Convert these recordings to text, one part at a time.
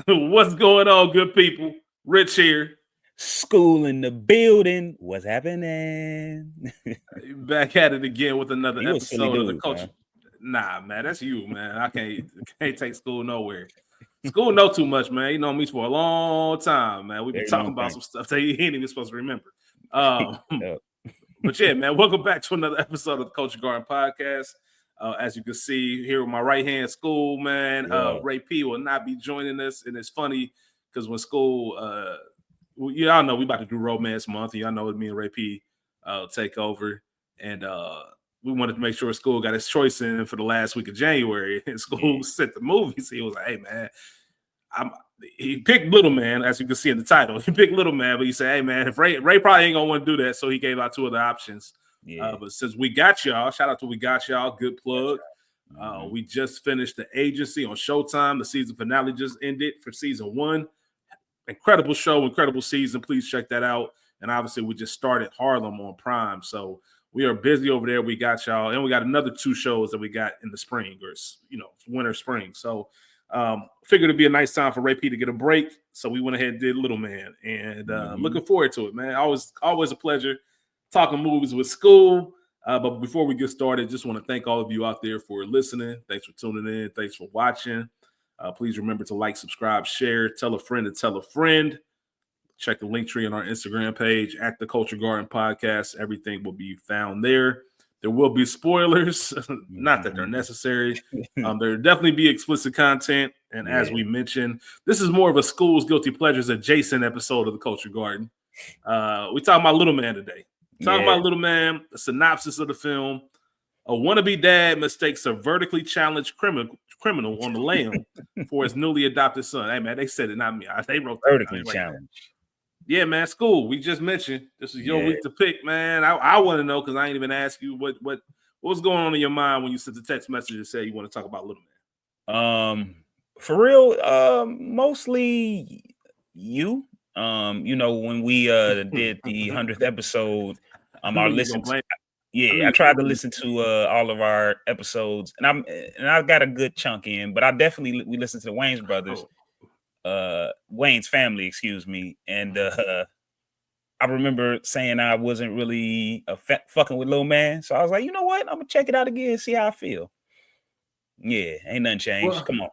What's going on, good people? Rich here. Skool in the building. What's happening? Back at it again with another You a silly episode of the dude, Culture. man. Nah, man, that's you, man. I can't take school nowhere. School know too much, man. You know me for a long time, man. We've been Very talking long about time. some stuff that you ain't even supposed to remember. Um, Yep. but yeah, man, welcome back to another episode of the Culture Garden Podcast. As you can see here with my right hand, School, man. Yeah. Ray P will not be joining us, and it's funny because when School, y'all know we about to do Romance Month. Y'all know me and Ray P take over, and we wanted to make sure School got his choice in for the last week of January. And School sent the movies. He was like, "Hey, man, he picked Little Man, as you can see in the title. He picked Little Man, but he said, hey, man, if Ray probably ain't going to want to do that, so he gave out two other options. Yeah. But since we got y'all, shout out to We Got Y'all, good plug. We just finished The Agency on Showtime. The season finale just ended for season 1. Incredible show, incredible season. Please check that out. And obviously, we just started Harlem on Prime, so we are busy over there. We got y'all, and we got another 2 shows that we got in the spring, or winter, spring. So figured it'd be a nice time for Ray P to get a break, so we went ahead and did Little Man, and looking forward to it, man. Always a pleasure talking movies with Skool. But before we get started, just want to thank all of you out there for listening. Thanks for tuning in. Thanks for watching. Please remember to like, subscribe, share, tell a friend to tell a friend. Check the link tree on our Instagram page at the Culture Garden Podcast. Everything will be found there. There will be spoilers, not that they're necessary. There definitely be explicit content. And as we mentioned, this is more of a School's Guilty Pleasures adjacent episode of the Culture Garden. We talking about Little Man today. Talking about Little Man, the synopsis of the film. A wannabe dad mistakes a vertically challenged criminal on the lam for his newly adopted son. Hey, man, they said it, not me. They wrote that. Vertically challenged. Yeah, man, Skool. We just mentioned this is your week to pick, man. I want to know because I ain't even asked you what was going on in your mind when you sent the text message and said you want to talk about Little Man. For real, mostly you. When we did the 100th episode, I listened. I tried to listen to all of our episodes, and I got a good chunk in, but we listened to the Wayans brothers. Wayans family, excuse me, and I remember saying I wasn't really fucking with Little Man, so I was like, you know what, I'm gonna check it out again, see how I feel. Yeah, ain't nothing changed. Come on.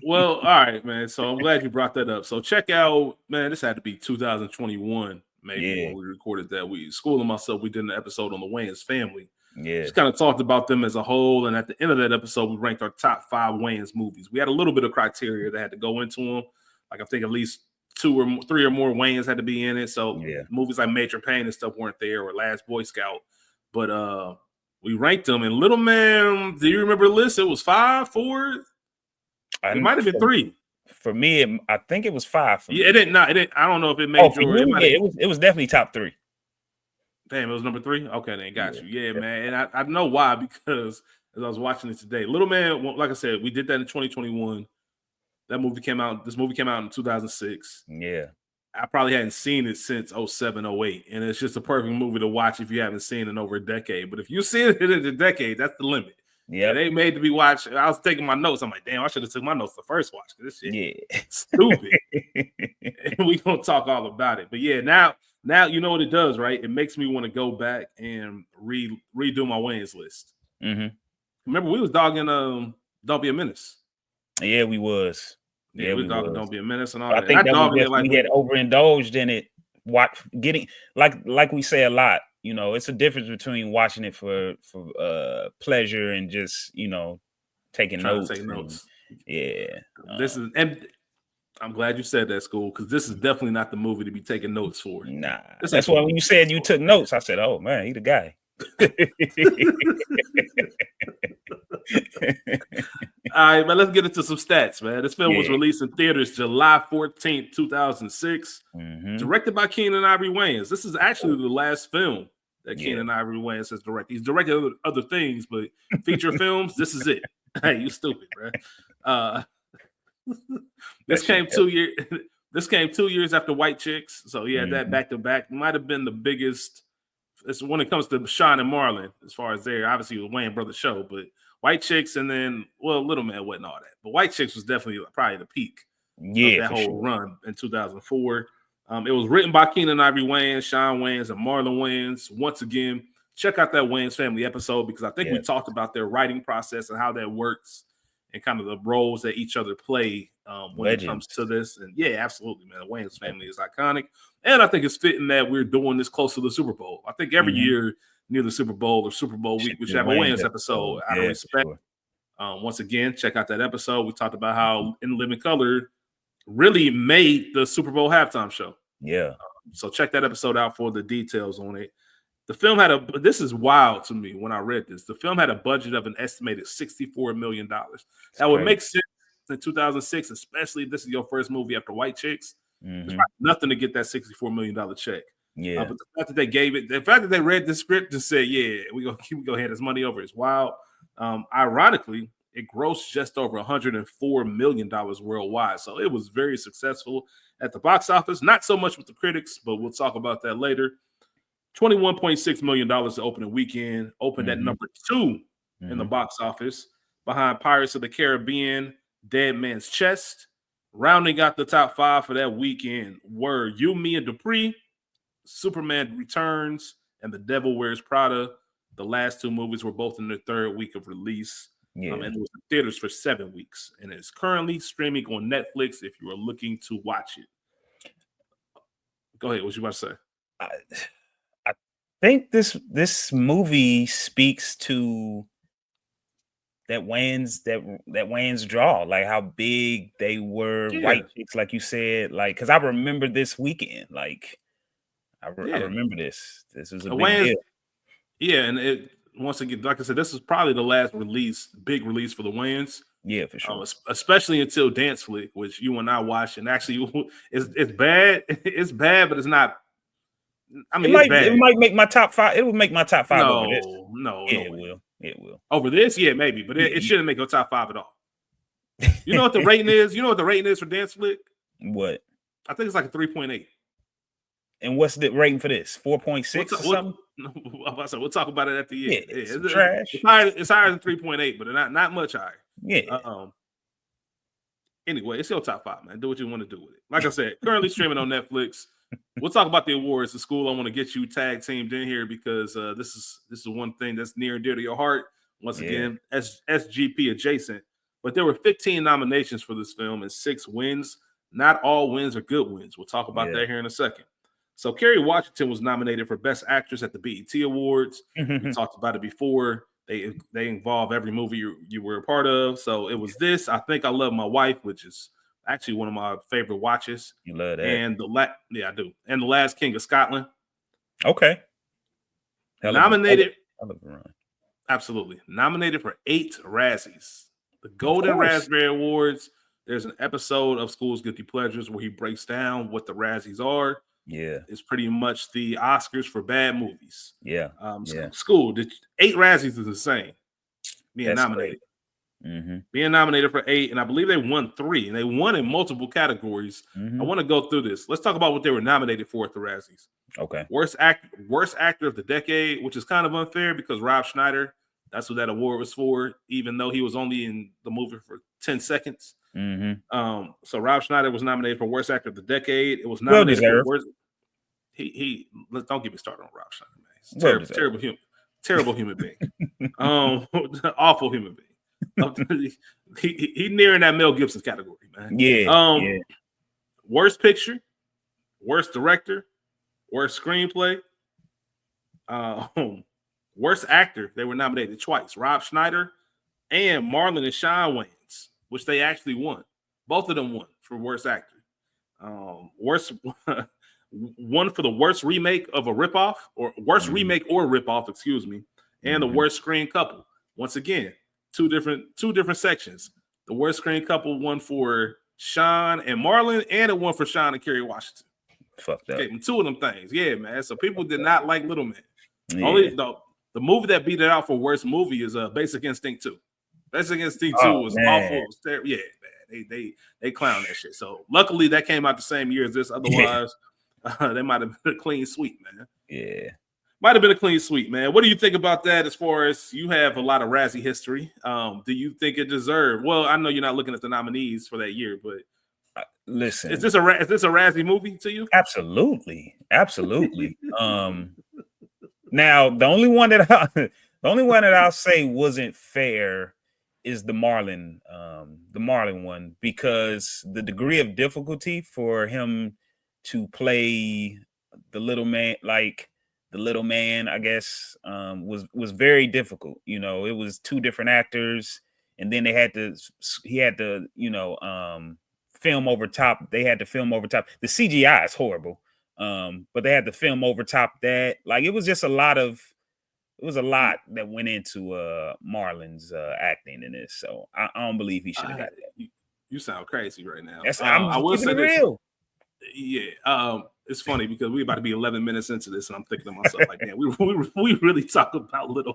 Well, all right, man. So I'm glad you brought that up. So check out, man. This had to be 2021, maybe when we recorded that. Skool and myself, we did an episode on the Wayans family. Just kind of talked about them as a whole, and at the end of that episode, we ranked our top 5 Wayans movies. We had a little bit of criteria that had to go into them. Like I think at least 3 or more Wayans had to be in it. So movies like Major Payne and stuff weren't there, or Last Boy Scout. But we ranked them. And Little Man, do you remember the list? It was 5, 4. It might have been 3. For me, I think it was 5. For me. It didn't. I don't know if it made your. It was definitely top 3. Damn, it was number 3? Okay, then got you. Yeah, man. And I know why, because as I was watching it today, Little Man, like I said, we did that in 2021. This movie came out in 2006. Yeah. I probably hadn't seen it since 07, 08. And it's just a perfect movie to watch if you haven't seen it in over a decade. But if you see it in a decade, that's the limit. Yeah, they made to be watched. I was taking my notes. I'm like, damn, I should have took my notes the first watch. This shit stupid. And we gonna talk all about it. But yeah, now you know what it does, right? It makes me want to go back and redo my Wayans list. Remember, we was dogging Don't Be a Menace. Yeah, we was. Yeah, we was dogging Don't Be a Menace and all that. I think we had overindulged in it. Getting like we say a lot. You know, it's a difference between watching it for pleasure and just, taking notes. This is, and I'm glad you said that, Skool, because this is definitely not the movie to be taking notes for. Nah, that's why when you said you took notes, I said, "Oh man, he the guy." All right, man, let's get into some stats, man. This film was released in theaters July 14th, 2006. Directed by Keenen Ivory Wayans. This is actually the last film that Keenen Ivory Wayans has directed. He's directed other things, but feature films, this is it. Hey, you stupid, bro. This came 2 years. This came 2 years after White Chicks, so he had that back to back. Might have been the biggest. It's when it comes to Sean and Marlon, as far as there. Obviously, it was Wayans Brothers show, but White Chicks, and then Little Man wasn't all that, but White Chicks was definitely probably the peak of that whole run in 2004. It was written by Keenan Ivory Wayans, Sean Wayans, and Marlon Wayans. Once again, check out that Wayans family episode because I think we talked about their writing process and how that works and kind of the roles that each other play when it comes to this. And yeah, absolutely, man. The Wayans family is iconic. And I think it's fitting that we're doing this close to the Super Bowl. I think every year near the Super Bowl or Super Bowl week, we should have a Wayans episode out of respect. Sure. Once again, check out that episode. We talked about how In Living Color really made the Super Bowl halftime show. Yeah. So check that episode out for the details on it. The film this is wild to me when I read this. The film had a budget of an estimated $64 million. That would make sense in 2006, especially if this is your first movie after White Chicks. It's probably nothing to get that $64 million check. Yeah. But the fact that they gave it, the fact that they read the script and said, yeah, we go hand this money over is wild. Ironically, it grossed just over $104 million worldwide. So it was very successful at the box office. Not so much with the critics, but we'll talk about that later. $21.6 million the opening weekend. Opened at number 2 in the box office behind Pirates of the Caribbean, Dead Man's Chest. Rounding out the top 5 for that weekend were You, Me, and Dupree, Superman Returns, and The Devil Wears Prada. The last 2 movies were both in their 3rd week of release. And it was in theaters for 7 weeks. And it's currently streaming on Netflix if you are looking to watch it. Go ahead. What you about to say? I think this movie speaks to that Wayans draw, like how big they were, White Chicks, like you said, like because I remember this weekend, like I remember this. This was a big deal. Yeah, and it once again, like I said, this is probably the last big release for the Wayans. Yeah, for sure. Especially until Dance Flick, which you and I watched, and actually, it's bad. It's bad, but it's not. I mean, it might make my top 5. It would make my top 5 over this. No, it will. It will. Over this, yeah, maybe, but it shouldn't make your top 5 at all. You know what the rating is? You know what the rating is for Dance Flick? What? I think it's like a 3.8. And what's the rating for this? 4.6 or something? We'll talk about it at the end. It's trash. It's higher than 3.8, but not much higher. Yeah. Anyway, it's your top 5, man. Do what you want to do with it. Like I said, currently streaming on Netflix. We'll talk about the awards. The Skool, I want to get you tag teamed in here because this is one thing that's near and dear to your heart. Once again, SGP adjacent. But there were 15 nominations for this film and 6 wins. Not all wins are good wins. We'll talk about that here in a second. So Kerry Washington was nominated for Best Actress at the BET Awards. We talked about it before. They involve every movie you were a part of. So it was this. I Think I Love My Wife, which is actually one of my favorite watches. You love that. And I do. And The Last King of Scotland. Okay. Nominated. Absolutely. Nominated for 8 Razzies. The Golden Raspberry Awards. There's an episode of Skool's Guilty Pleasures where he breaks down what the Razzies are. Yeah. It's pretty much the Oscars for bad movies. Yeah. Skool, 8 Razzies is insane. Being nominated. Being nominated for 8, and I believe they won 3, and they won in multiple categories. I want to go through this. Let's talk about what they were nominated for at the Razzies. Okay. Worst actor of the decade, which is kind of unfair because Rob Schneider, that's what that award was for, even though he was only in the movie for 10 seconds. So Rob Schneider was nominated for worst actor of the decade. It was nominated for worst. Don't get me started on Rob Schneider, man. He's terrible human being. Awful human being. He nearing that Mel Gibson category, man. Yeah. Worst picture, worst director, worst screenplay, worst actor. They were nominated twice. Rob Schneider and Marlon and Sean Wayans, which they actually won. Both of them won for worst actor. Worst one for the worst remake of a ripoff, or worst remake or ripoff, excuse me, and the worst screen couple. Once again, two different sections. The worst screen couple won for Sean and Marlon, and it won for Sean and Kerry Washington. Fucked up. Okay, 2 of them things, yeah, man. So people did not like Little Man. Yeah. Only the movie that beat it out for worst movie is Basic Instinct 2. Basic Instinct 2 was awful. It was yeah, man. They clown that shit. So luckily that came out the same year as this. Otherwise, they might have been a clean sweep, man. Yeah. Might have been a clean sweep, man. What do you think about that as far as you have a lot of Razzie history? Do you think it deserved? Well, I know you're not looking at the nominees for that year, but Listen, is this a Razzie movie to you? Absolutely. Now the only one that I'll say wasn't fair is the Marlon one, because the degree of difficulty for him to play the little man, I guess, was very difficult. It was two different actors, and then he had to, film over top. They had to film over top. The CGI is horrible. But they had to film over top that. Like, it was just a lot that went into Marlon's acting in this. So I don't believe he should have got that. You sound crazy right now. I will say this. Real. Yeah. It's funny because we're about to be 11 minutes into this, and I'm thinking to myself, like, man, we really talk about little.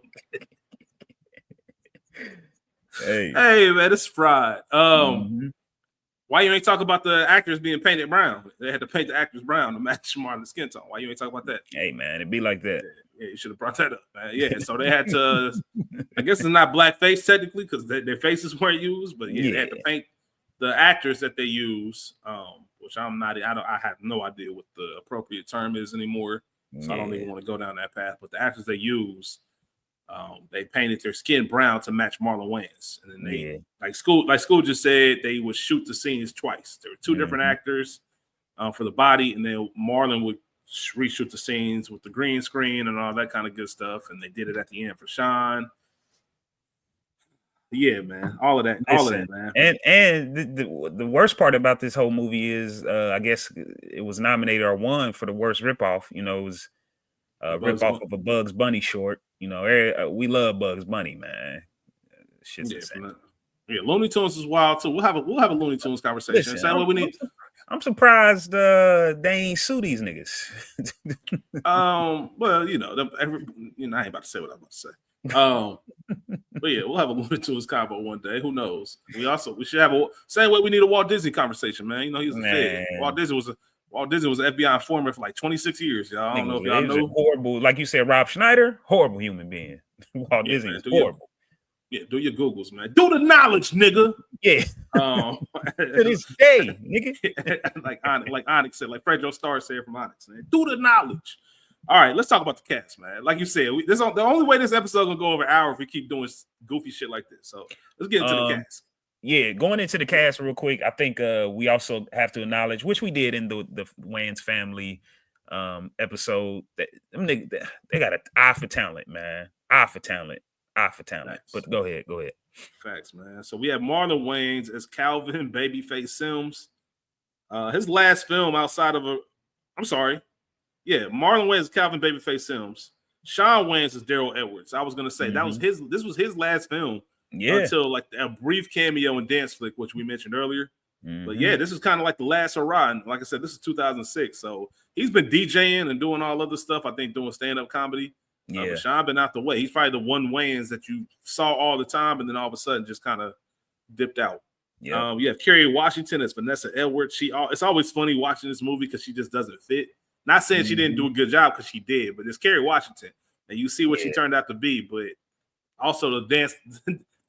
Hey man, it's fried. Why you ain't talk about the actors being painted brown? They had to paint the actors brown to match Marlon's skin tone. Why you ain't talk about that? Hey man, it'd be like that. Yeah, you should have brought that up, man. Yeah, so they had to. I guess it's not blackface technically because their faces weren't used, but yeah, they had to paint the actors that they use. Which I'm not. I have no idea what the appropriate term is anymore, so I don't even want to go down that path. But the actors they use, they painted their skin brown to match Marlon Wayans, and then they like Skool just said they would shoot the scenes twice. There were two different actors for the body, and then Marlon would reshoot the scenes with the green screen and all that kind of good stuff, and they did it at the end for Sean. Yeah, man, all of that, man. And the worst part about this whole movie is, I guess it was nominated or won for the worst ripoff. It was ripoff of a Bugs Bunny short. We love Bugs Bunny, man. Shit's insane. Yeah, Looney Tunes is wild too. We'll have a Looney Tunes conversation. Listen, what we need. I'm surprised they ain't sue these niggas. Well, I ain't about to say what I'm about to say. But yeah, we'll have a Looney Tunes combo one day. Who knows? We should have a same way we need a Walt Disney conversation, man. He was a fed. Walt Disney was an FBI informant for like 26 years. Y'all. I don't know if y'all know. Horrible, like you said, Rob Schneider, horrible human being. Walt Disney was horrible. Do your Googles, man. Do the knowledge, nigga. Yeah. To this day, nigga. like Onyx said, like Fredro Starr said from Onyx, man. Do the knowledge. All right, let's talk about the cast, man. Like you said, the only way this episode gonna go over an hour if we keep doing goofy shit like this. So let's get into the cast. Yeah, going into the cast real quick. I think we also have to acknowledge, which we did in the Wayans family episode, that they got an eye for talent, man. Eye for talent. Facts. But go ahead. Facts, man. So we have Marlon Wayans as Calvin Babyface Sims. His last film outside of Marlon Wayans is Calvin Babyface Sims. Sean Wayans is Daryl Edwards. I was gonna say this was his last film. Yeah. Until like a brief cameo in Dance Flick, which we mentioned earlier. But yeah, this is kind of like the last hurrah. And like I said, this is 2006. So he's been DJing and doing all other stuff. I think doing stand-up comedy. But Sean been out the way. He's probably the one Wayans that you saw all the time, and then all of a sudden just kind of dipped out. Yeah. You have Kerry Washington as Vanessa Edwards. It's always funny watching this movie because she just doesn't fit. Not saying she didn't do a good job, because she did, but it's Kerry Washington, and you see what she turned out to be. But also the dance.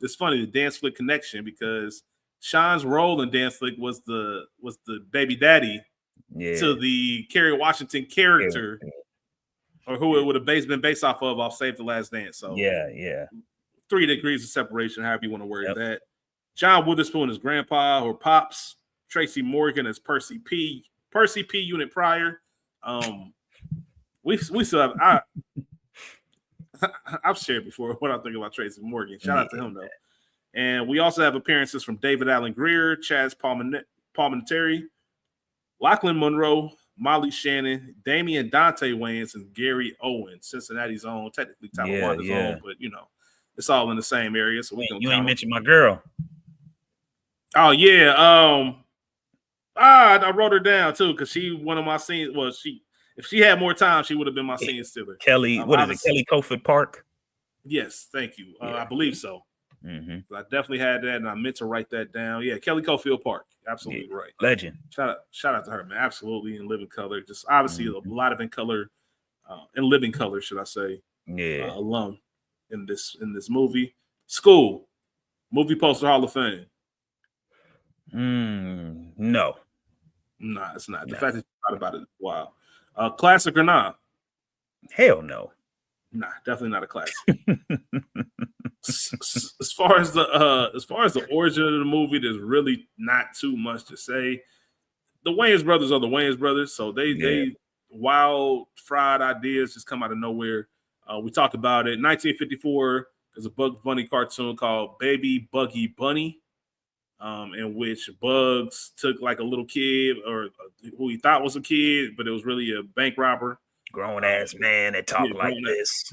It's funny, the Dance Flick connection, because Sean's role in Dance Flick was the baby daddy to the Kerry Washington character, or who it would have been based off Save the Last Dance. So 3 degrees of separation, however you want to word that. John Witherspoon as Grandpa or Pops. Tracy Morgan as Percy P. Unit Pryor. We still have. I've shared before what I think about Tracy Morgan. Shout out to him though. And we also have appearances from David Allen Greer, Chaz Palminteri, Lachlan Monroe, Molly Shannon, Damian Dante Wayans, and Gary Owen, Cincinnati's own, technically Tawawanda's own, but it's all in the same area. So you ain't mentioned my girl. Oh yeah. I wrote her down too because she one of my scenes. Well, if she had more time, she would have been my scene stealer. Kelly, Kelly Cofield Park? Yes, thank you. I believe so. I definitely had that, and I meant to write that down. Yeah, Kelly Cofield Park. Absolutely right. Legend. Shout out to her, man. Absolutely in living color. Just obviously a lot of in living color, should I say? Yeah. Alum in this movie. Skool, Movie Poster Hall of Fame. No. Nah, it's not. The fact that you thought about it is wild. Classic or not? Hell no. Nah, definitely not a classic. As far as the origin of the movie, there's really not too much to say. The Wayans brothers are the Wayans brothers, so they wild fried ideas just come out of nowhere. We talked about it. 1954, there's a Bugs Bunny cartoon called Baby Buggy Bunny, in which Bugs took like a little kid or who he thought was a kid, but it was really a bank robber. Grown ass man that talk like this.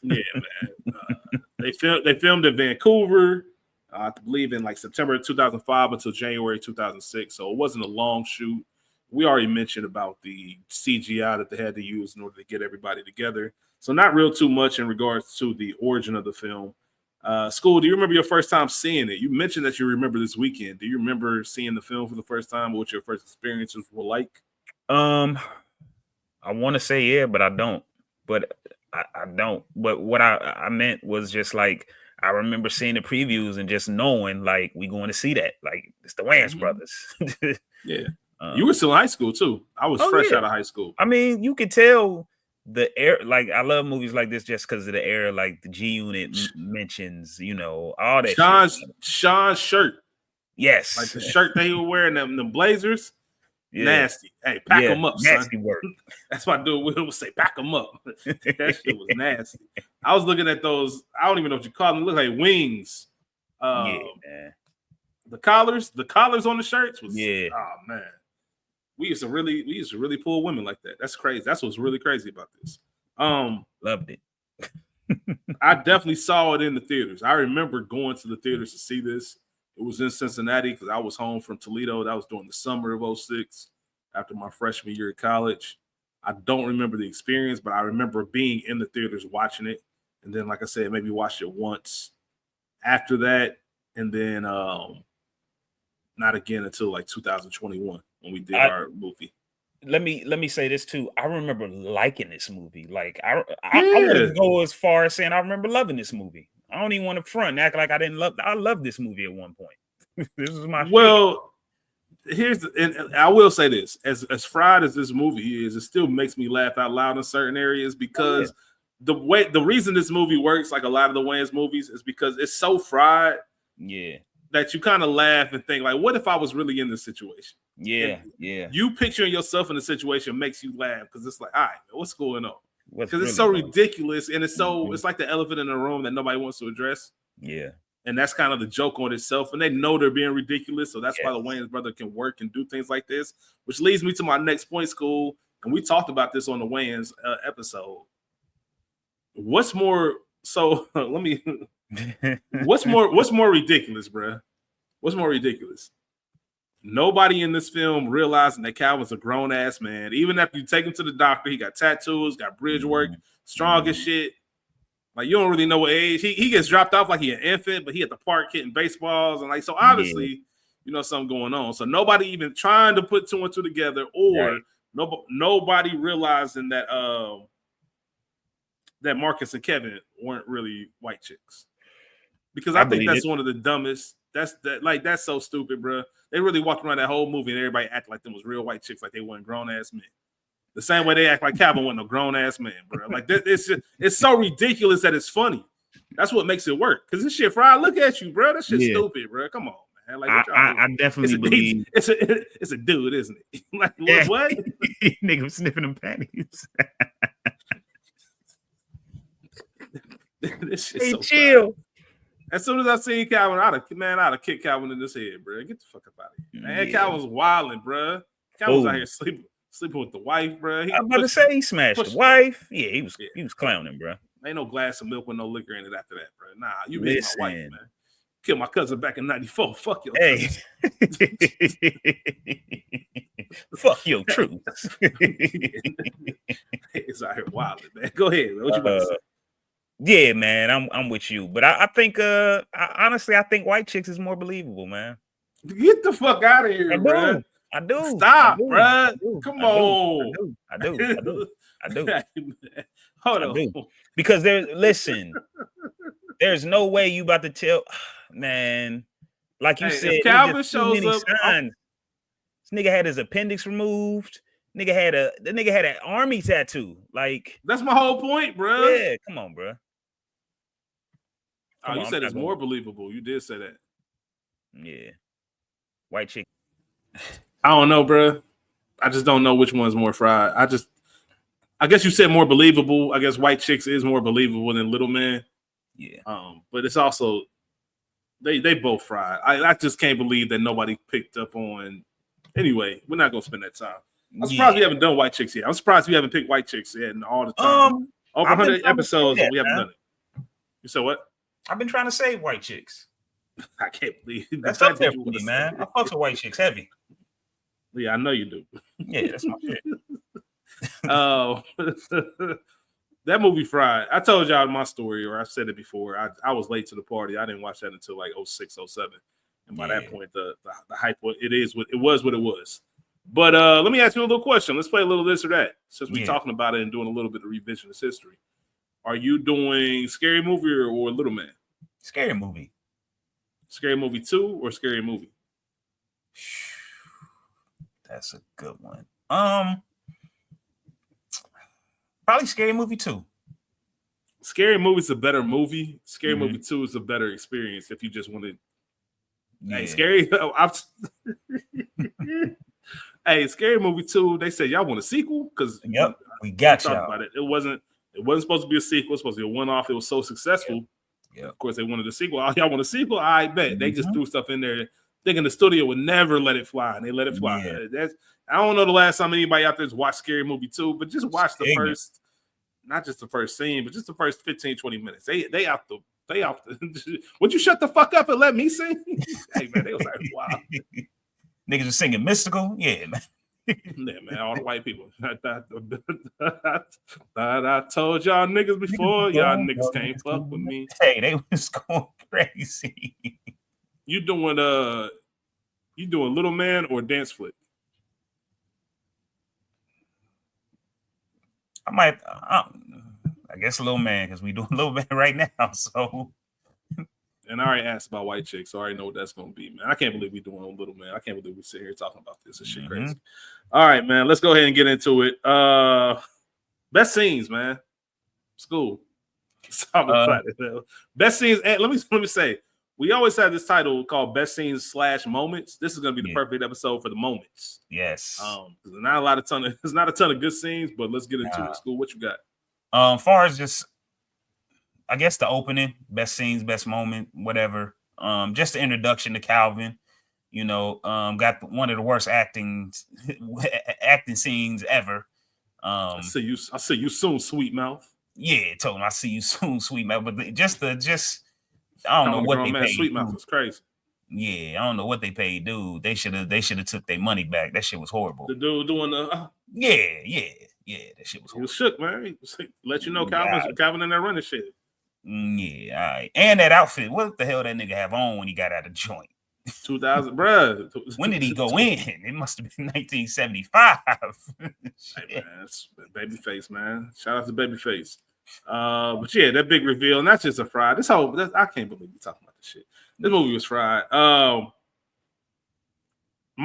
Yeah, man. They filmed in Vancouver, I believe in like September 2005 until January 2006. So it wasn't a long shoot. We already mentioned about the CGI that they had to use in order to get everybody together. So not real too much in regards to the origin of the film. Skool, do you remember your first time seeing it? You mentioned that you remember this weekend. Do you remember seeing the film for the first time? What your first experiences were like? I want to say yeah, but I don't. But I don't. But what I meant was just like I remember seeing the previews and just knowing like we going to see that. Like it's the Wayans brothers. Yeah. You were still in high school too. I was fresh out of high school. I mean, you could tell the air. Like I love movies like this just because of the air. Like the G Unit mentions, you know, all that. Sean's shirt. Yes, like the shirt that he was wearing, them Blazers. Yeah. Nasty. Hey, pack them up, nasty son. Work. That's what I do. We'll say pack them up. That shit was nasty. I was looking at those. I don't even know what you call them. They look like wings. Yeah, man. The collars on the shirts was. Yeah. Oh man. We used to really pull women like that. That's crazy. That's what's really crazy about this. Loved it. I definitely saw it in the theaters. I remember going to the theaters to see this. It was in Cincinnati because I was home from Toledo. That was during the summer of 2006 after my freshman year of college. I don't remember the experience, but I remember being in the theaters watching it. And then, like I said, maybe watched it once after that. And then not again until like 2021 when we did our movie. Let me say this too. I remember liking this movie. Like I wouldn't go as far as saying I remember loving this movie. I don't even want to front and act like I didn't love. I loved this movie at one point. This is my and I will say this: as fried as this movie is, it still makes me laugh out loud in certain areas because the reason this movie works like a lot of the Wayans movies is because it's so fried. Yeah. That you kind of laugh and think like, what if I was really in this situation? Yeah, You picturing yourself in the situation makes you laugh because it's like, all right, what's going on? Because it's so ridiculous and it's like the elephant in the room that nobody wants to address. Yeah. And that's kind of the joke on itself. And they know they're being ridiculous. So that's why the Wayans brother can work and do things like this, which leads me to my next point, Skool. And we talked about this on the Wayans episode. What's more? So let me. What's more ridiculous, bruh? What's more ridiculous? Nobody in this film realizing that Calvin's a grown ass man. Even after you take him to the doctor, he got tattoos, got bridge work, strong as shit. Like you don't really know what age he gets dropped off like he an infant, but he at the park hitting baseballs and like so. Obviously, you know something going on. So nobody even trying to put two and two together, or nobody realizing that that Marcus and Kevin weren't really white chicks. Because I think that's one of the dumbest. That's so stupid, bro. They really walked around that whole movie and everybody acted like them was real white chicks, like they weren't grown ass men. The same way they act like Calvin wasn't a grown ass man, bro. Like it's so ridiculous that it's funny. That's what makes it work. Because this shit, Fry, look at you, bro. That shit's stupid, bro. Come on, man. Like I definitely believe it's a dude, isn't it? Like what? Nigga sniffing them panties. This shit's so chill. Funny. As soon as I seen Calvin, I'd have kicked Calvin in his head, bro. Get the fuck up out of here, man. Calvin's wilding, bro. Calvin's out here sleeping with the wife, bro. I'm about to say he smashed the wife. Yeah, he was clowning, bro. Ain't no glass of milk with no liquor in it after that, bro. Nah, you beat my wife, man. Killed my cousin back in '94. Fuck your cousin. Fuck your truth. It's out here wilding, man. Go ahead, man. What you about to say? Yeah, man, I'm with you, but I think honestly I think white chicks is more believable, man. Get the fuck out of here, bro. I do. Stop, bro. Come on. I do. Hold on. Because there's no way you about to tell, man. Like you said, if Calvin shows up, signs. This nigga had his appendix removed. The nigga had an army tattoo. Like, that's my whole point, bro. Yeah, come on, bro. You said it's more believable. You did say that. Yeah. White chick. I don't know, bro. I just don't know which one's more fried. I guess you said more believable. I guess White Chicks is more believable than Little Man. Yeah. But it's also they both fried. I just can't believe that nobody picked up on. Anyway, we're not gonna spend that time. I'm surprised we haven't done White Chicks yet. I'm surprised we haven't picked White Chicks yet in all the time. Over 100 episodes, and we haven't done it. You said what? I've been trying to save White Chicks. I can't believe that's up there for me, man. I fuck with White Chicks heavy. Yeah, I know you do. Yeah, that's my shit. That movie fried. I told y'all my story, or I said it before. I was late to the party. I didn't watch that until like 06, 07. And by that point, the hype was what it was. But let me ask you a little question. Let's play a little this or that. Since we're talking about it and doing a little bit of revisionist history. Are you doing Scary Movie or Little Man? Scary Movie. Scary Movie 2 or Scary Movie? That's a good one. Probably Scary Movie 2. Scary Movie's a better movie. Scary Movie 2 is a better experience if you just want to. Yeah. Hey, Scary. Hey, Scary Movie 2. They said y'all want a sequel because we got y'all. About it. It wasn't supposed to be a sequel. It was supposed to be a one-off. It was so successful. Yeah. Of course, they wanted a sequel. Oh, y'all want a sequel? I bet they just threw stuff in there, thinking the studio would never let it fly, and they let it fly. Yeah. I don't know the last time anybody out there's watched Scary Movie 2, but just watch the first, not just the first scene, but just the first 15, 20 minutes. They out the. Would you shut the fuck up and let me sing? Hey man, they was like, wow. Niggas was singing Mystical, yeah, man. Yeah, man, all the white people. I told y'all niggas before, y'all niggas can't fuck with me. Hey, they was going crazy. You doing Little Man or Dance Flick? I guess Little Man, because we doing Little Man right now. So, and I already asked about White Chicks, so I already know what that's gonna be, man. I can't believe we doing Little Man. I can't believe we sit here talking about this. This shit crazy. All right, man. Let's go ahead and get into it. Best scenes, man. Skool. Let's talk about it. Best scenes. And let me say, we always have this title called Best Scenes / Moments. This is gonna be the perfect episode for the moments. Yes. There's not a ton of good scenes, but let's get into it. Skool, what you got? Far as just, I guess the opening, best scenes, best moment, whatever. Just the introduction to Calvin. You know, got one of the worst acting scenes ever. I see you soon, sweet mouth. Yeah, told him I see you soon, sweet mouth. But just I don't know what they paid. Sweet mouth was crazy. Yeah, I don't know what they paid, dude. They should have took their money back. That shit was horrible. The dude doing the yeah, that shit was horrible. He was shook, man. Let you know Calvin in there running shit. Yeah, all right. And that outfit, what the hell that nigga have on when he got out of joint? 2000, bruh. When did he go in? It must have been 1975. Hey, man, that's Babyface, man. Shout out to Babyface. But yeah, that big reveal, and that's just a fried. I can't believe we're talking about this shit. This movie was fried. My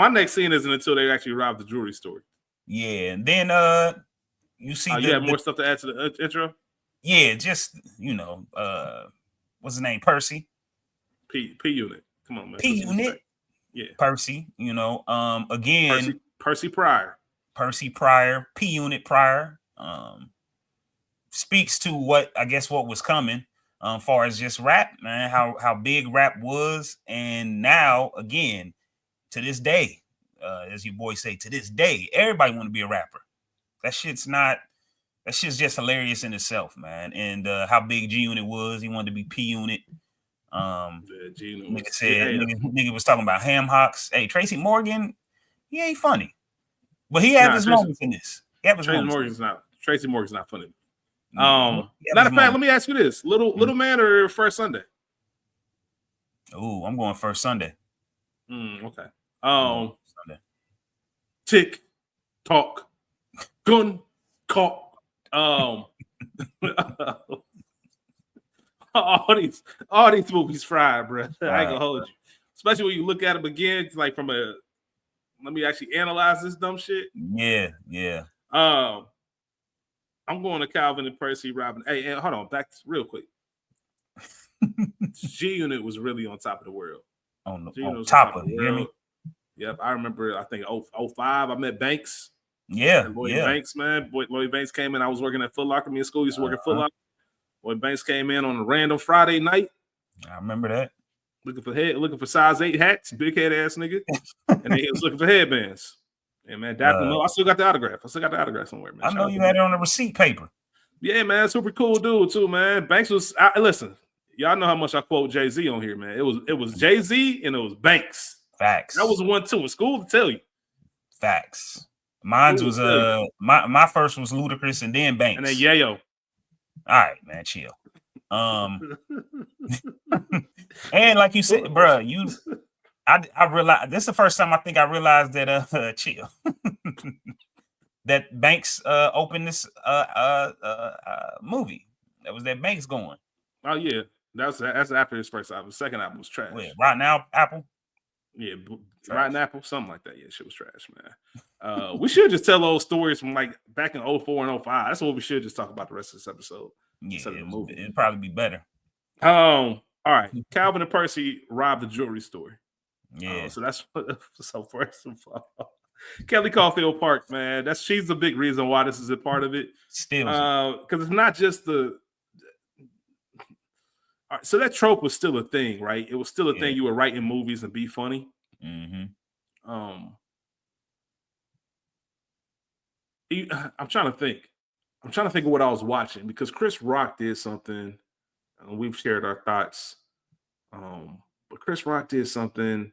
next scene isn't until they actually rob the jewelry store. Yeah, and then you see you have more stuff to add to the intro? Yeah, just what's his name? Percy. P Unit. Come on, man. P Unit. Yeah. Percy, again. Percy Pryor. P Unit Pryor. Speaks to what was coming, far as just rap, man, how big rap was, and now again, to this day, as your boys say, to this day, everybody want to be a rapper. That shit's just hilarious in itself, man. And how big G Unit was, he wanted to be P Unit. Nigga was talking about ham hocks. Hey, Tracy Morgan, he ain't funny, but he had his moments in this. Tracy Morgan's not funny. Matter of fact, let me ask you this: Little Man or First Sunday? Oh, I'm going First Sunday. Okay. Sunday. Tick, talk, gun, cock. All these movies fried, bro. I ain't gonna hold you. especially when you look at him again, like from a. Let me actually analyze this dumb shit. Yeah. I'm going to Calvin and Percy Robin. Hey, hold on, back real quick. G Unit was really on top of the world. On top of the world. Yep, I remember. I think 05, I met Banks. Yeah, Lloyd Banks, man. Lloyd Banks came in. I was working at Foot Locker. Me and Skool used to work at Foot Locker. Lloyd Banks came in on a random Friday night. I remember that. Looking for size 8 hats, big head ass nigga, and then he was looking for headbands. And man, I still got the autograph. Somewhere, man. I know you had it on the receipt paper. Yeah, man, super cool dude too, man. Banks was. Listen, y'all know how much I quote Jay-Z on here, man. It was Jay-Z and it was Banks. Facts. That was 1, 2. It's cool to tell you. Facts. Mine's was my first was Ludacris and then Banks. And then Yayo. All right, man, chill. And like you said, bro, I realized this is the first time I think I realized that chill. That Banks opened this movie. That was that Banks going. Oh yeah. That's after his first album. The second album was trash. Wait, right now, Apple? Yeah, Rotten Apple, something like that. Yeah, shit was trash, man. We should just tell old stories from like back in 04 and 05. That's what we should just talk about the rest of this episode. Yeah, it'd probably be better. All right. Calvin and Percy robbed the jewelry store. Yeah. So that's so first of all. Kelly Caulfield Park, man. She's the big reason why this is a part of it. Still, because it's not just the. So that trope was still a thing, right? It was still a thing. You would write in movies and be funny. Mm-hmm. I'm trying to think of what I was watching because Chris Rock did something. And we've shared our thoughts. But Chris Rock did something.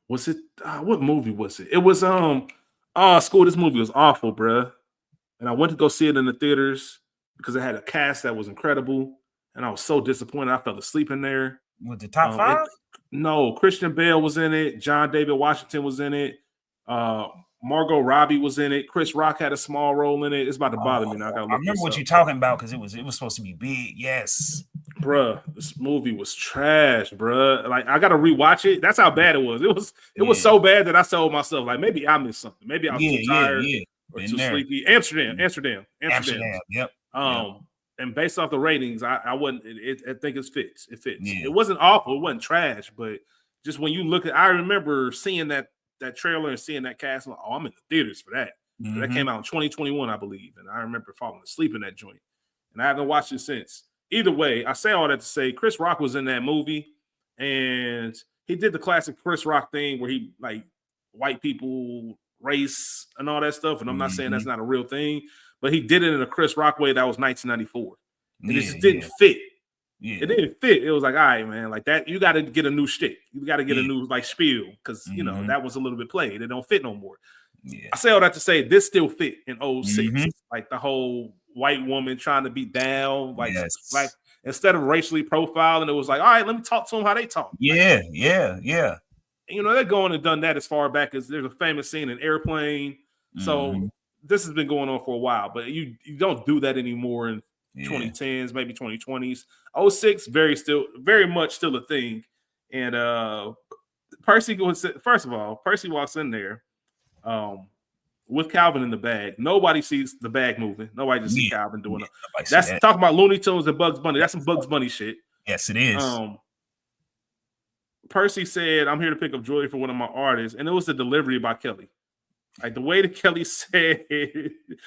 Was it what movie was it? It was Skool. This movie was awful, bruh. And I went to go see it in the theaters because it had a cast that was incredible, and I was so disappointed. I fell asleep in there. Was the top 5? No, Christian Bale was in it. John David Washington was in it. Margot Robbie was in it. Chris Rock had a small role in it. It's about to bother me now. I remember what you're talking about because it was supposed to be big. Yes, bruh, this movie was trash, bruh. Like I gotta rewatch it. That's how bad it was. It was so bad that I told myself like maybe I missed something. Maybe I was too tired or too sleepy. Amsterdam. Yep. And based off the ratings, I wouldn't. I think it fits. It fits. Yeah. It wasn't awful. It wasn't trash, but just when you look at, I remember seeing that trailer and seeing that cast. Like, I'm in the theaters for that. Mm-hmm. That came out in 2021, I believe, and I remember falling asleep in that joint. And I haven't watched it since. Either way, I say all that to say Chris Rock was in that movie, and he did the classic Chris Rock thing where he like white people, race, and all that stuff. And I'm not saying that's not a real thing. But he did it in a Chris Rock way that was 1994. And it just didn't fit. Yeah. It didn't fit. It was like, all right, man, like that, you got to get a new shtick. You got to get a new like spiel because, you know, that was a little bit played. It don't fit no more. Yeah. I say all that to say this still fit in 06. Like the whole white woman trying to be down. Like instead of racially profiling, it was like, all right, let me talk to them how they talk. Yeah, like, yeah. And, you know, they're going and done that as far back as there's a famous scene in Airplane. So this has been going on for a while, but you don't do that anymore in 2010s, maybe 2020s. 06, very much still a thing. And Percy walks in there with Calvin in the bag. Nobody sees the bag moving. Nobody just sees Calvin doing it. That's talking about Looney Tunes and Bugs Bunny. That's some Bugs Bunny shit. Yes, it is. Percy said, "I'm here to pick up jewelry for one of my artists," and it was the delivery by Kelly. Like the way that Kelly said,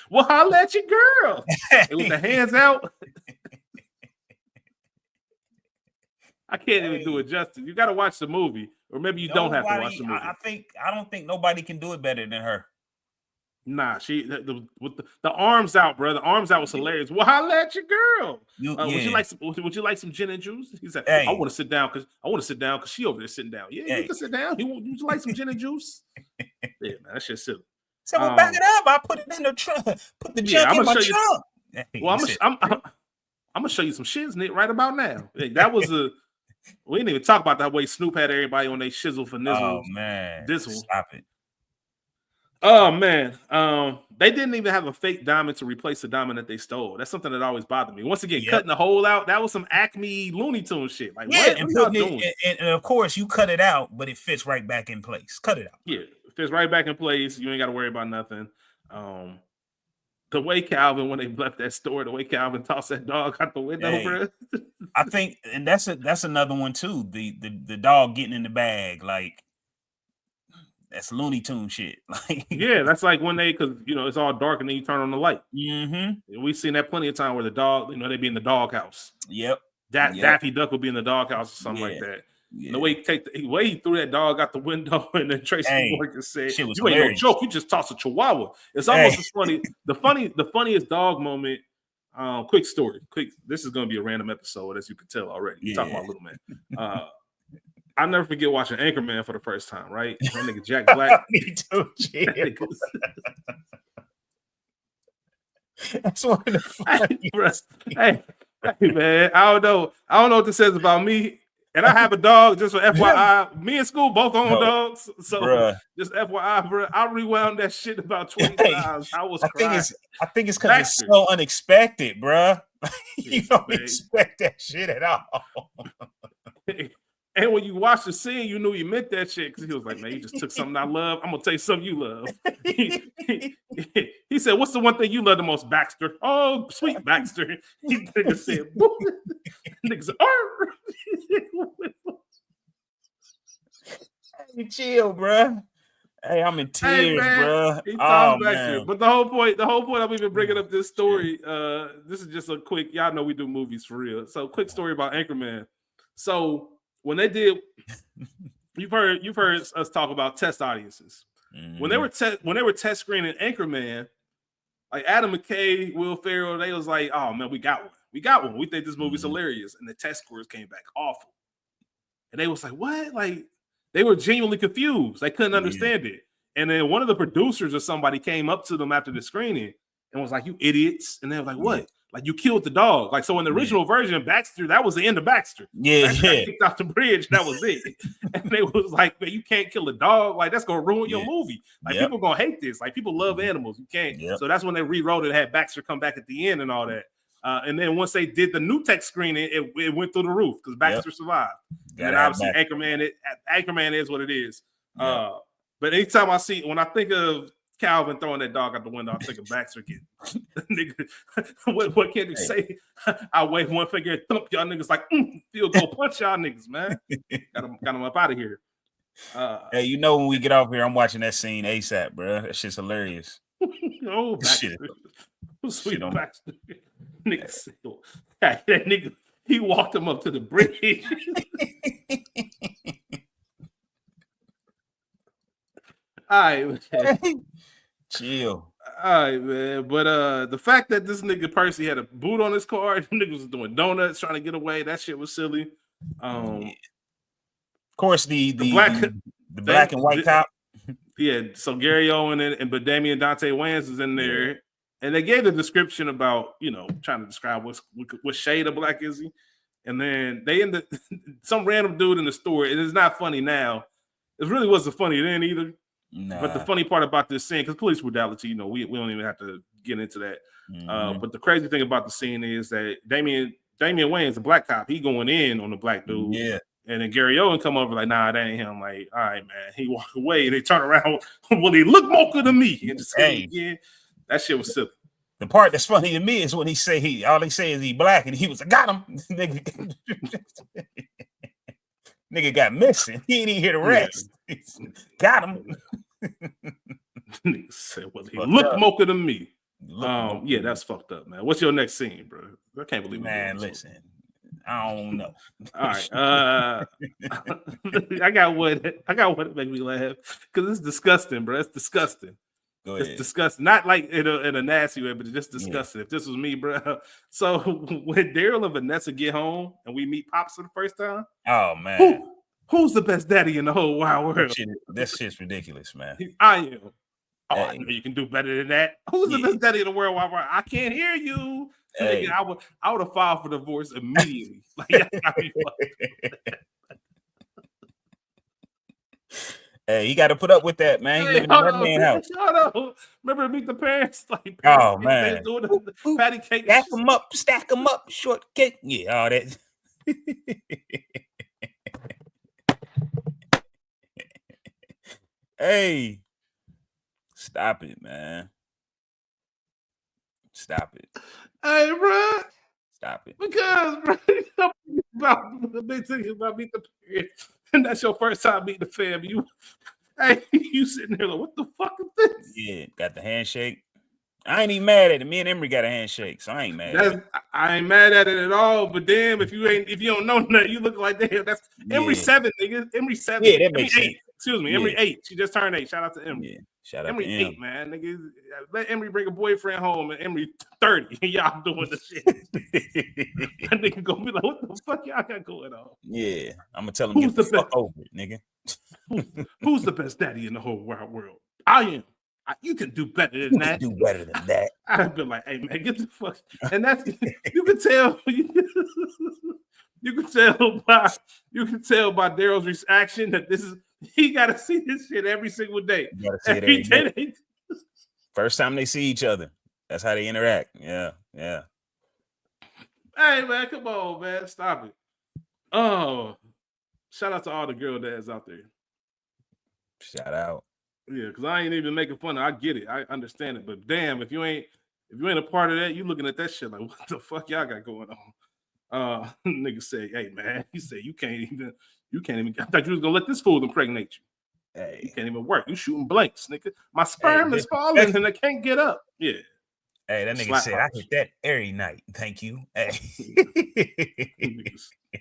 "Well, holla at your girl," and with the hands out. I can't even do it justice. You got to watch the movie, or maybe you don't have to watch the movie. I don't think nobody can do it better than her. Nah, with the arms out, bro. The arms out was hilarious. Well, holla at your girl. Would you like some gin and juice? He said, "I want to sit down because she over there sitting down." Yeah, you can sit down. Would you like some gin and juice? Yeah, man, that shit's silly. So we'll back it up. I put it in the trunk. Put the junk in my trunk. I'm gonna show you some shiznit right about now. That was we didn't even talk about that way Snoop had everybody on their shizzle for nizzle. Oh man, Dizzle. Stop it. Oh man, they didn't even have a fake diamond to replace the diamond that they stole. That's something that always bothered me. Once again, cutting the hole out, that was some Acme Looney Tunes shit. Like, Yeah, what and are y'all putting doing? it, and of course you cut it out, but it fits right back in place. Cut it out. Yeah, it fits right back in place. You ain't got to worry about nothing. The way Calvin, when they left that store, the way Calvin tossed that dog out the window, bro. I think, and that's another one too. The dog getting in the bag, like that's Looney Tune shit. Like, yeah, that's like when because it's all dark and then you turn on the light. Mm-hmm. We've seen that plenty of time where the dog, they be in the doghouse. Yep. Daffy Duck would be in the doghouse or something like that. Yeah. The way he threw that dog out the window, and then Tracy Morgan said, "You ain't no joke. You just tossed a chihuahua." It's almost as funny. The funniest dog moment. Quick story. This is gonna be a random episode, as you can tell already. We're talking about Little Man. I'll never forget watching Anchorman for the first time. Right, that nigga Jack Black. Me too. That's one of the funniest. Hey, man, I don't know what this says about me. And I have a dog, just for FYI. Me and Skool both own dogs. So just FYI, bro, I rewound that shit about 20 times. I was crying. I think it's because it's so unexpected, bro. You don't expect that shit at all. And when you watch the scene, you knew he meant that shit, because he was like, "Man, you just took something I love. I'm gonna tell you something you love." He said, "What's the one thing you love the most, Baxter?" "Oh, sweet Baxter." He said, "Niggas, Hey, chill, bro. Hey, I'm in tears, bro. He talks Baxter. But the whole point I'm even bringing up this story. This is just a quick. Y'all know we do movies for real. So, quick story about Anchorman. So, when they did, you've heard us talk about test audiences. Mm-hmm. When they were test screening Anchorman, like Adam McKay, Will Ferrell, they was like, "Oh man, we got one. We think this movie's hilarious," and the test scores came back awful. And they was like, "What?" Like, they were genuinely confused. They couldn't understand it. And then one of the producers or somebody came up to them after the screening and was like, "You idiots!" And they were like, "What?" Like, you killed the dog. Like, so in the original version, Baxter, that was the end of Baxter. Baxter got kicked off the bridge. That was it. And they was like, "Man, you can't kill a dog. Like, that's gonna ruin your movie. Like, people gonna hate this. Like, people love animals. You can't." So that's when they rewrote it, had Baxter come back at the end and all that. And then once they did the new tech screening, it went through the roof because Baxter survived. And obviously Anchorman is what it is. But anytime when I think of Calvin throwing that dog out the window, I think of Baxter getting nigga. What can you say? I wave one finger and thump y'all niggas like field goal punch y'all niggas, man. Got them up out of here. Hey, when we get off here, I'm watching that scene ASAP, bro. That shit's hilarious. Oh, Baxter. Sweet Baxter. Nigga said, that nigga, he walked him up to the bridge. All right, man. Chill. All right, man. But the fact that this nigga Percy had a boot on his car, niggas was doing donuts trying to get away. That shit was silly. Of course, the black and white cop. Yeah, so Gary Owen but Damian Dante Wayans is in there. Yeah. And they gave the description about, trying to describe what shade of black is he. And then they ended some random dude in the store. It is not funny now. It really wasn't funny then either. Nah. But the funny part about this scene, because police brutality, we don't even have to get into that. Mm-hmm. But the crazy thing about the scene is that Damian Wayans, the black cop, he going in on the black dude. Yeah. And then Gary Owen come over like, "Nah, that ain't him." Like, all right, man. He walk away and they turn around. Well, he look mocha to me. And just that shit was silly. The part that's funny to me is when all he say is he black, and he was like, "Got him." Nigga got missing. He ain't even here to rest. Yeah. Got him. Nigga said, "Well, he looked mocha to me." Yeah, that's fucked up, man. What's your next scene, bro? I can't believe listen. I don't know. All right. I got one that make me laugh because it's disgusting, bro. It's disgusting. It's disgusting. Not like in a nasty way, but it's just disgusting. Yeah. If this was me, bro. So when Daryl and Vanessa get home and we meet Pops for the first time. Oh man. Who's the best daddy in the whole wide world? That shit's ridiculous, man. I am. Oh, I know you can do better than that. Who's the best daddy in the world? I can't hear you. Hey. I would have filed for divorce immediately. Hey, you got to put up with that, man. He living in that man's house. Remember Meet the Parents? Like, oh man, they doing the patty cake. Stack them up, shortcake. Yeah, all that. Hey, stop it, man. Stop it. Hey, bro. Stop it. Because, bro, they thinking about Meet the Parents, and that's your first time meeting the fam. You sitting there like, what the fuck is this? Yeah, got the handshake. I ain't even mad at it. Me and Emery got a handshake, so I ain't mad at it. I ain't mad at it at all. But damn, if you don't know nothing, you look like damn. That's Emery 7, nigga. Emery 7. Yeah, that makes sense. 8. Excuse me, Emery 8. She just turned 8. Shout out to Emery. Yeah, shout out Emery to 8, man. Nigga, let Emery bring a boyfriend home, and Emery 30. And y'all doing the shit. That nigga gonna be like, what the fuck y'all got going on? Yeah, I'm gonna tell him get the fuck over it, nigga. Who's the best daddy in the whole wide world? I am. You can do better than that. Do better than that. I'd be like, hey man, get the fuck. And that's you can tell. You can tell by Daryl's reaction that he got to see this shit every single day. You gotta see it every day. First time they see each other, that's how they interact. Yeah. Hey man, come on, man, stop it. Oh, shout out to all the girl dads out there. Shout out. Yeah, because I ain't even making fun of it. I get it. I understand it. But damn, if you ain't a part of that, you looking at that shit like, what the fuck y'all got going on? Nigga say, hey man, he said you can't even. I thought you was gonna let this fool impregnate you. Hey, you can't even work. You shooting blanks, nigga. My sperm is falling and I can't get up. Yeah. Hey, that nigga said I hit that every night. Thank you. Hey.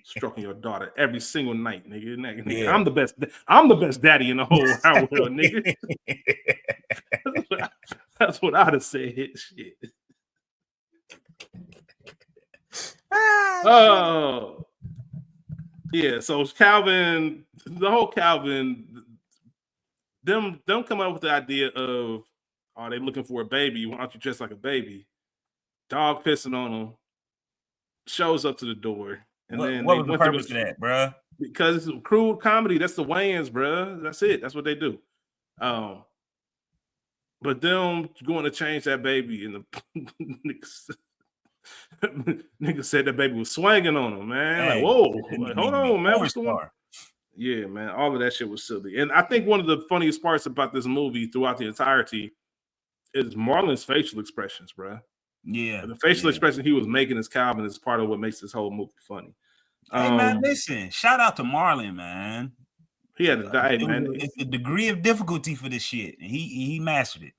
Stroking your daughter every single night, nigga. Yeah. I'm the best daddy in the whole world, nigga. That's what I'd have said. Shit. Oh. Yeah, so Calvin, the whole Calvin, them come up with the idea of, are they looking for a baby? Why don't you dress like a baby? Dog pissing on him, shows up to the door. And then what was the purpose of that, bro? Because it's a crude comedy. That's the Wayans, bro. That's it. That's what they do. But them going to change that baby, and the nigga said that baby was swinging on him, man. Hey, like, whoa, like, hold on, man. What's going on? Yeah, man. All of that shit was silly. And I think one of the funniest parts about this movie throughout the entirety is Marlon's facial expressions, bro. Yeah. The facial expression he was making as Calvin is part of what makes this whole movie funny. Hey, man, listen. Shout out to Marlon, man. He had to die, man. It's a degree of difficulty for this shit. And he mastered it.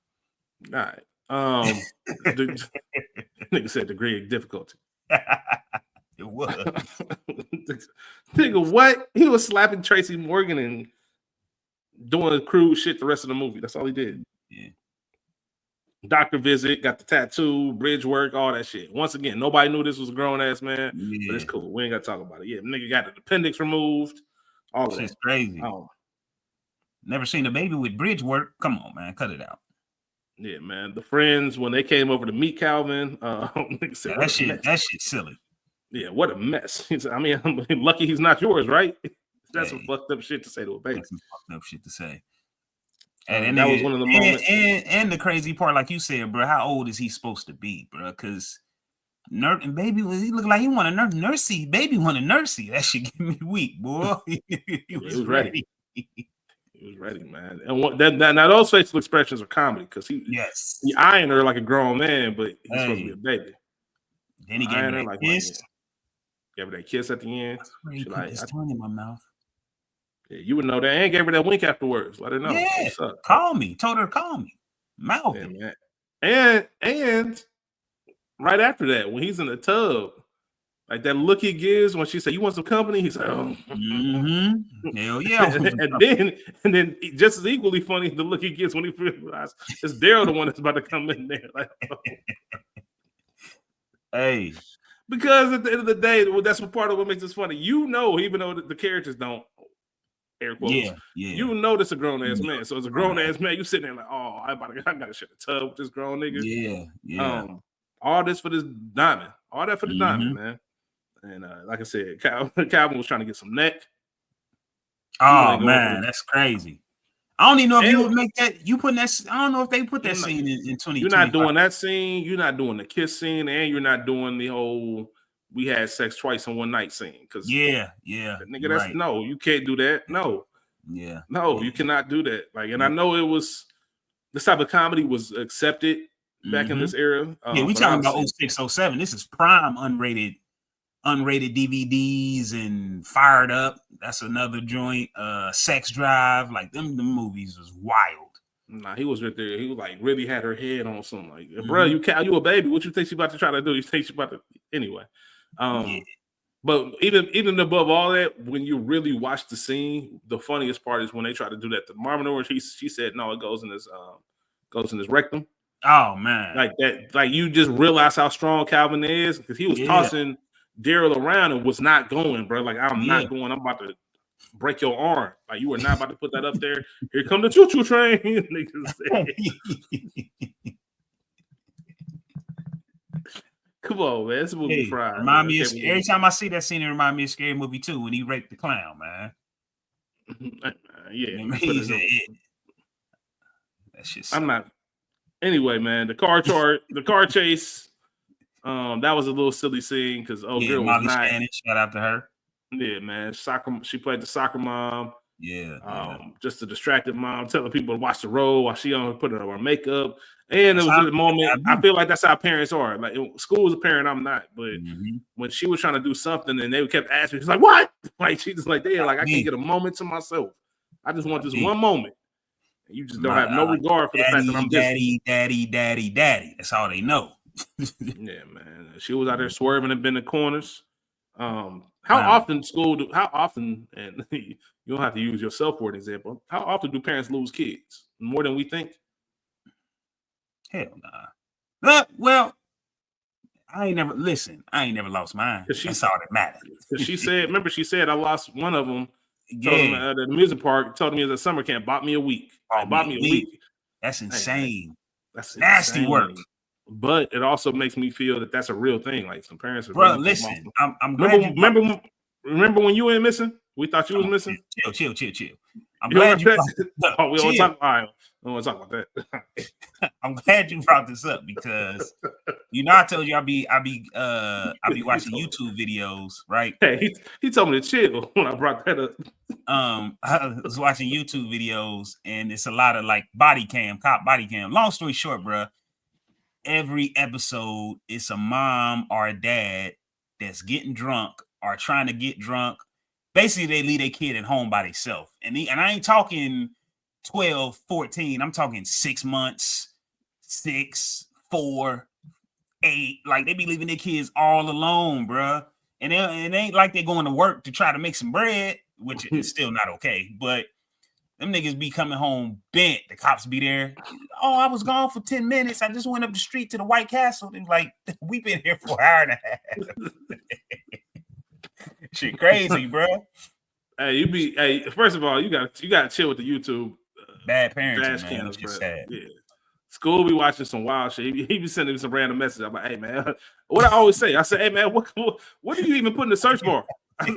All right. Nigga said degree of difficulty. It was. Nigga, what? He was slapping Tracy Morgan and doing crude shit the rest of the movie. That's all he did. Yeah. Doctor visit, got the tattoo, bridge work, all that shit. Once again, nobody knew this was a grown ass man, but it's cool. We ain't got to talk about it. Yeah, nigga got the appendix removed. All of that. Shit's crazy. Never seen a baby with bridge work. Come on, man, cut it out. Yeah, man. The friends, when they came over to meet Calvin, said, that shit's silly. Yeah, what a mess. I mean, lucky he's not yours, right? That's some fucked up shit to say to a baby. That's some fucked up shit to say. And that was one of the moments. And the crazy part, like you said, bro, how old is he supposed to be, bro? Because baby, he looked like he wanted a nursey. Baby wanted nursey. That shit get me weak, boy. he was ready. He was ready, man. And now those facial expressions are comedy because he eyeing her like a grown man, but he's supposed to be a baby. Then he gave her that kiss. Gave her that kiss at the end. She put his tongue in my mouth. Yeah, you would know that. And gave her that wink afterwards. Let her know. Yeah, call me. Told her to call me. Mouth. Yeah, man. And right after that, when he's in the tub, like that look he gives when she said, "You want some company?" He's like, "Oh, hell yeah!" and then just as equally funny, the look he gives when he realizes it's Daryl the one that's about to come in there. Like, hey, because at the end of the day, that's what part of what makes this funny. You know, even though the characters don't. Air quotes. Yeah. You know this a grown ass man. So as a grown ass man, you sitting there like, oh, I gotta share the tub with this grown nigga. Yeah. All this for this diamond. All that for the diamond, man. And like I said, Calvin was trying to get some neck. Oh man, that's crazy. I don't even know if you would make that. You putting that. I don't know if they put that scene in 2020. You're not doing that scene. You're not doing the kiss scene, and you're not doing the whole "we had sex twice in one night" scene. Because nigga, that's right. No, you can't do that. No, you cannot do that. Like, and I know it was this type of comedy was accepted back in this era. We talking about 06, 07. This is prime unrated DVDs and Fired Up. That's another joint. Sex Drive, like them movies was wild. Nah, he was right there. He was like really had her head on something. Like, bro, you a baby. What you think she about to try to do? You think she about to anyway? But even above all that, when you really watch the scene, the funniest part is when they try to do that to Marvin Orange. She said no, it goes in his rectum. Oh man, like that. Like you just realize how strong Calvin is because he was tossing Daryl around and was not going, bro. Like I'm not going. I'm about to break your arm. Like you are not about to put that up there. Here come the choo-choo train. Come on, man. This movie fried. Remind me of, every time I see that scene, it remind me of Scary Movie 2 when he raped the clown, man. That shit. I'm not. Anyway, man, the car chase. That was a little silly scene because girl was Molly not. Spanish, shout out to her. Yeah, man. She played the soccer mom. Yeah. Just a distracted mom telling people to watch the road while she on putting on her makeup. And it was a moment. I feel like that's how parents are. Like Skool is a parent, I'm not. But when she was trying to do something and they kept asking me, she's like, "What?" Like she just like I can't get a moment to myself. I just want this one moment. And you just don't have no regard for the fact that I'm daddy. That's all they know. Yeah, man. She was out there swerving and bending corners. How often, and you don't have to use yourself for an example, how often do parents lose kids? More than we think? Hell nah. Well, I ain't never lost mine. That's all that matters. She said, I lost one of them. Told him at the music park, told me at the summer camp, bought me a week. Bought me a week. That's insane. That's nasty insane work. But it also makes me feel that that's a real thing. Like some parents are really listen. I'm glad remember when you went missing? We thought you was missing. Chill. I'm glad you. We don't talk. All right, we don't talk about that. I'm glad you brought this up because I told you I'll be watching YouTube videos, right? Hey, he told me to chill when I brought that up. I was watching YouTube videos and it's a lot of like cop body cam. Long story short, bro. Every episode, it's a mom or a dad that's getting drunk or trying to get drunk. Basically, they leave their kid at home by themselves. And I ain't talking 12, 14. I'm talking 6 months, 6, 4, 8. Like, they be leaving their kids all alone, bruh. And it ain't like they're going to work to try to make some bread, which is still not okay. But them niggas be coming home bent. The cops be there. Oh, I was gone for 10 minutes. I just went up the street to the White Castle. They like, we been here for an hour and a half. Shit crazy, bro. Hey, first of all, you gotta chill with the YouTube. Bad parents, man. It's just sad. Yeah. School be watching some wild shit. He be sending me some random message. I'm like, hey man, what I always say. I say, hey man, what do you even put in the search bar?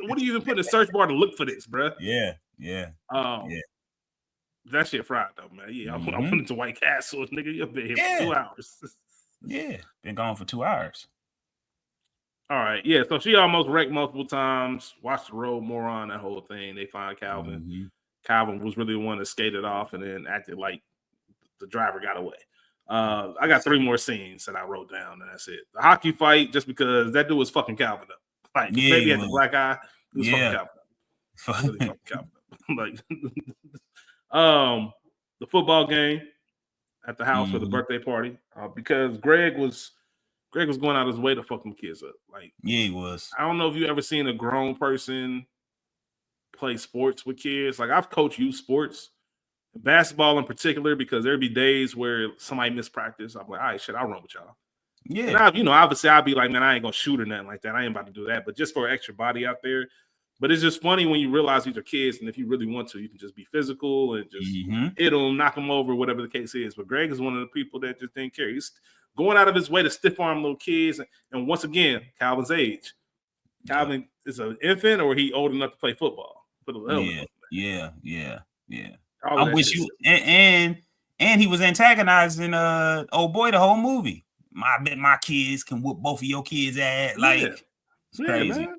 What do you even put in the search bar to look for this, bro? Yeah. That shit fried though, man. Yeah, I went into White Castle, nigga. You've been here for 2 hours. Yeah, been gone for 2 hours. All right, yeah. So she almost wrecked multiple times. Watched the road moron, that whole thing. They find Calvin. Calvin was really the one that skated off and then acted like the driver got away. I got 3 more scenes that I wrote down, and that's it. The hockey fight, just because that dude was fucking Calvin up. Like, maybe he had the black eye. He was fucking Calvin up. Like, the football game at the house for the birthday party, because Greg was going out of his way to fuck them kids up. Like, yeah, he was. I don't know if you ever seen a grown person play sports with kids. Like, I've coached youth sports, basketball in particular, because there'd be days where somebody missed practice. I'm like, all right, shit, I'll run with y'all. Yeah. And obviously I'd be like, man, I ain't gonna shoot or nothing like that. I ain't about to do that. But just for an extra body out there. But it's just funny when you realize these are kids, and if you really want to, you can just be physical and just hit them, knock them over, whatever the case is. But Greg is one of the people that just didn't care. He's going out of his way to stiff arm little kids. And once again, Calvin's age. Calvin is an infant, or he old enough to play football? Yeah. I'm with you. And he was antagonizing old boy the whole movie. I bet my kids can whoop both of your kids' ass. Like, it's crazy. Man.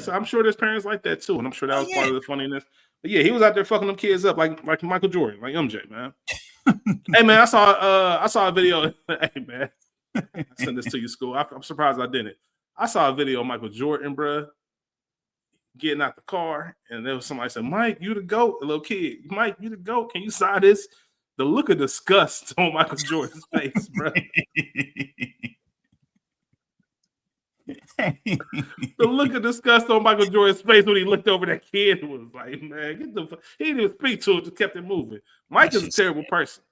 I'm sure there's parents like that too, and I'm sure that was part of the funniness. But yeah, he was out there fucking them kids up like Michael Jordan, like MJ, man. Hey man, I saw a video. Hey man, I sent this to you, Skool. I'm surprised I didn't. I saw a video of Michael Jordan, bruh, getting out the car, and there was somebody said, "Mike, you the GOAT," a little kid. Mike, you the GOAT. Can you sign this? The look of disgust on Michael Jordan's face, bro. The look of disgust on Michael Jordan's face when he looked over that kid was like, man, get the fuck. He didn't even speak to him, just kept it moving. Mike is a terrible person.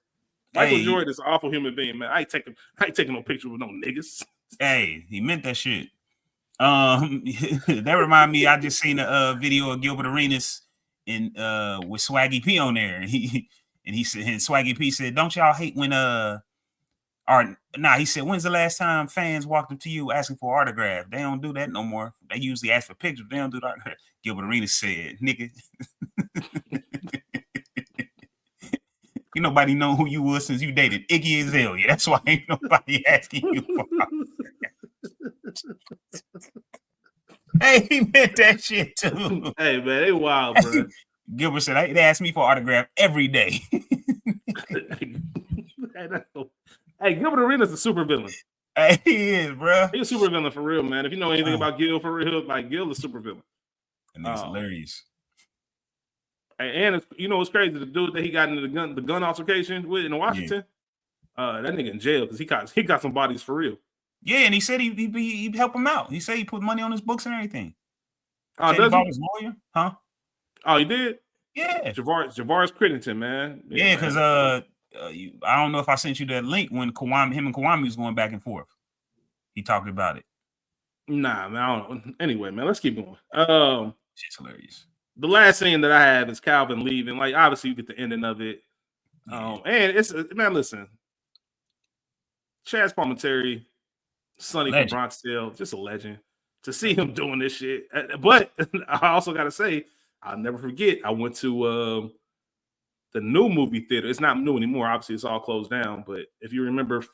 Michael Jordan is an awful human being, man. I ain't taking no picture with no niggas. Hey, he meant that shit. That remind me, I just seen a video of Gilbert Arenas with Swaggy P on there, and he said, and Swaggy P said, "Don't y'all hate when he said, when's the last time fans walked up to you asking for an autograph? They don't do that no more. They usually ask for pictures. They don't do that." Gilbert Arenas said, "Nigga, ain't nobody know who you was since you dated Iggy Azalea. That's why ain't nobody asking you for autograph." Hey, he meant that shit too. Hey man, they wild, bro. Gilbert said, "They ask me for autograph every day." Hey, Gilbert Arenas is a super villain. Hey, he is, bro. He's a super villain for real, man. If you know anything about Gil for real, like Gil is a super villain. And it's hilarious. And it's, you know what's crazy? The dude that he got into the gun altercation with in Washington, that nigga in jail because he got some bodies for real. Yeah, and he said he'd help him out. He said he put money on his books and everything. Oh, does he? His lawyer? Huh? Oh, he did? Yeah. Javaris Crittenton, man. Yeah, because I don't know if I sent you that link when him and Kwame was going back and forth. He talked about it. Nah, man, I don't know. Anyway, man, let's keep going. Shit's hilarious. The last scene that I have is Calvin leaving. Like, obviously, you get the ending of it. And it's, man, listen. Chaz Palminteri, Sonny from Bronxdale, just a legend. To see him doing this shit. But I also got to say, I'll never forget, I went to the new movie theater. It's not new anymore. Obviously, it's all closed down. But if you remember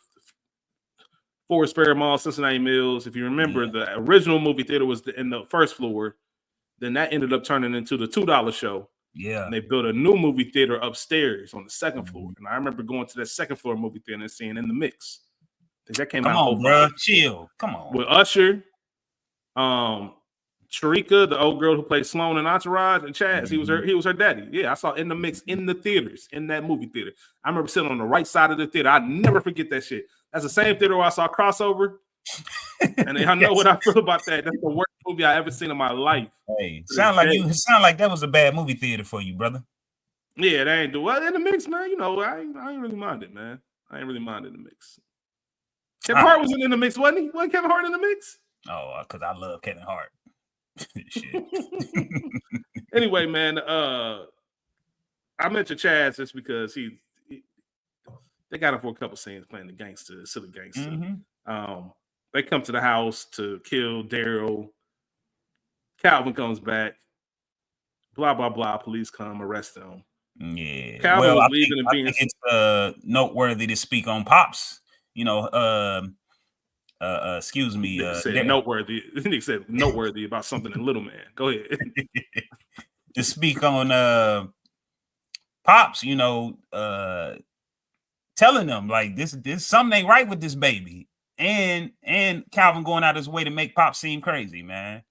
Forest Fair Mall, Cincinnati Mills, if you remember, the original movie theater was in the first floor. Then that ended up turning into the $2 show. Yeah. And they built a new movie theater upstairs on the second floor. And I remember going to that second floor movie theater and seeing In the Mix. I think that came out. Come on, bro. Chill. Come on. With Usher, Sharika, the old girl who played Sloan in Entourage, and Chaz. He was her daddy. Yeah, I saw In the Mix in the theaters, in that movie theater. I remember sitting on the right side of the theater. I'd never forget that shit. That's the same theater where I saw Crossover. And I know what I feel about that. That's the worst movie I ever seen in my life. Hey, sound like that was a bad movie theater for you, brother. Yeah, they ain't do well In the Mix, man. You know, I ain't really minded, man. I ain't really minded In the Mix. Kevin Hart was in the Mix, wasn't he? Wasn't Kevin Hart in the Mix? Oh, because I love Kevin Hart. Shit. Anyway, man, I mentioned Chaz just because they got him for a couple scenes playing the silly gangster. They come to the house to kill Daryl. Calvin comes back. Blah, blah, blah. Police come, arrest him. Yeah. Calvin was leaving and being... I think it's noteworthy to speak on Pops. You know, excuse me. Noteworthy. He said noteworthy about something in Little Man. Go ahead. To speak on Pops, you know, telling them like this something ain't right with this baby. And Calvin going out his way to make Pop seem crazy, man.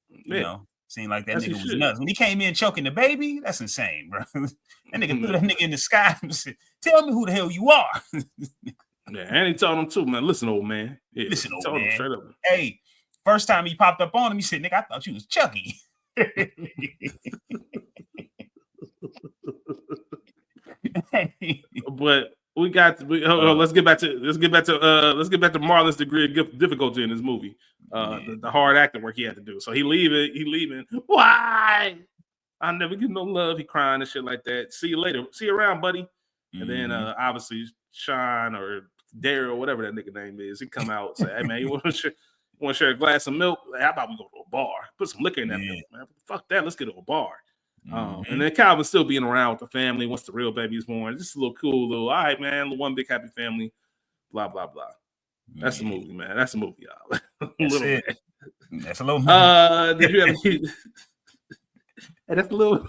You know, seemed like that nigga was nuts. When he came in choking the baby, that's insane, bro. That nigga threw that nigga in the sky and said, "Tell me who the hell you are." Yeah, and he told him too, man. Listen, old man. Yeah, listen, old man. Straight up. Hey, first time he popped up on him, he said, "Nigga, I thought you was Chucky." But we got let's get back to Marlon's degree of difficulty in this movie. The hard acting work he had to do. So he leaving. Why? I never get no love. He crying and shit like that. See you later. See you around, buddy. And then obviously Sean or Daryl, whatever that nigga name is, he come out and say, "Hey man, you want to share a glass of milk? How about we go to a bar? Put some liquor in that milk, man. Fuck that. Let's get to a bar." And then Calvin still being around with the family once the real baby's born. Just a little cool, all right, man. One big happy family. Blah blah blah. That's the movie, man. That's the movie, y'all. Little man. That's a little man. Did you ever? That's a little.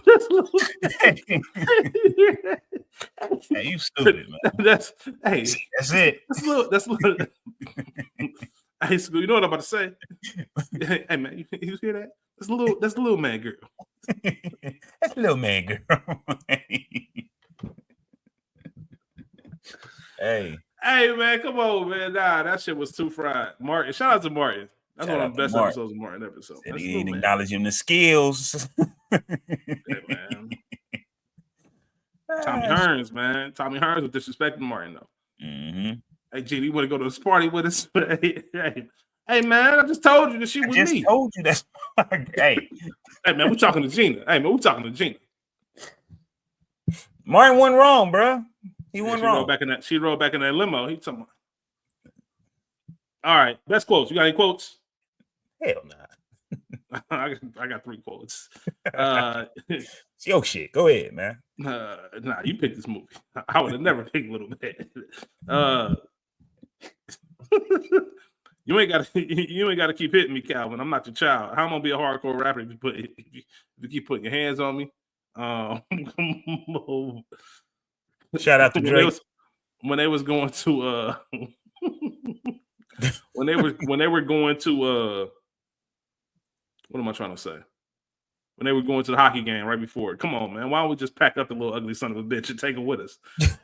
Hey, you stupid, man. That's it. That's a little. Hey, Skool, you know what I'm about to say? Hey, man, you hear that? That's a little man girl. That's a little man girl. Hey, man, come on, man. Nah, that shit was too fried. Martin, shout out to Martin. That's one of the best episodes of Martin episode. He ain't acknowledging the skills. Yeah, man. Tommy Hearns, man. Tommy Hearns was disrespecting Martin, though. Hey, Gene, you want to go to this party with us? Hey, man, I just told you that she was me. I just told you that's hey, man, we're talking to Gina. Hey, man, we're talking to Gina. Martin went wrong, bro. He went wrong. She rode back in that limo. He talking about. All right, best quotes. You got any quotes? Hell nah. I got 3 quotes. It's your shit. Go ahead, man. Nah, you picked this movie. I would have never picked Little Man. You ain't got to keep hitting me, Calvin. I'm not your child. How am I gonna be a hardcore rapper if you keep putting your hands on me? Shout out to Drake. When they was going to when they were going to what am I trying to say? When they were going to the hockey game right before it. Come on, man. Why don't we just pack up the little ugly son of a bitch and take him with us?